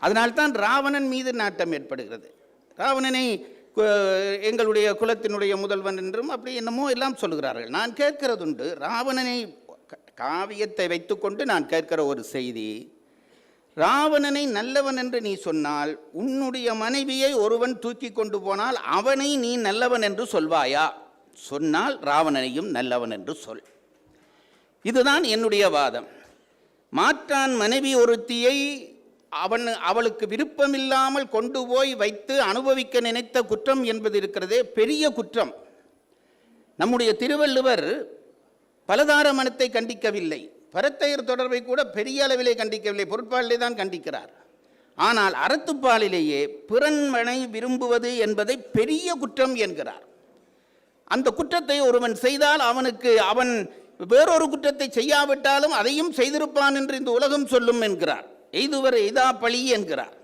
அதனால்தான் ராவணன் மீது நாட்டம் ஏற்படுகிறது. ராவணனை எங்களுடைய குலத்தினுடைய முதல்வன் என்றும் அப்படி என்னமோ எல்லாம் சொல்லுகிறார்கள். நான் கேட்கிறதுண்டு, ராவணனை காவியத்தை வைத்துக்கொண்டு நான் கேட்கிற ஒரு செய்தி, ராவணனை நல்லவன் என்று நீ சொன்னால் உன்னுடைய மனைவியை ஒருவன் தூக்கி கொண்டு போனால் அவனை நீ நல்லவன் என்று சொல்வாயா? சொன்னால் ராவணனையும் நல்லவன் என்று சொல். இதுதான் என்னுடைய வாதம். மாற்றான் மனைவி ஒருத்தியை அவளுக்கு விருப்பமில்லாமல் கொண்டு போய் வைத்து அனுபவிக்க நினைத்த குற்றம் என்பது இருக்கிறதே பெரிய குற்றம். நம்முடைய திருவள்ளுவர் பலதார மனத்தை கண்டிக்கவில்லை, பரத்தையர் தொடர்பை கூட பெரிய அளவிலே கண்டிக்கவில்லை, பொருட்பாலிலே தான் கண்டிக்கிறார். ஆனால் அறத்துப்பாலிலேயே பிறன்மனை விரும்புவது என்பதை பெரிய குற்றம் என்கிறார். அந்த குற்றத்தை ஒருவன் செய்தால் அவன் வேறொரு குற்றத்தை செய்யாவிட்டாலும் அதையும் செய்திருப்பான் என்று இந்த உலகம் சொல்லும் என்கிறார். எய்துவர் எய்தா பழி என்கிறார்.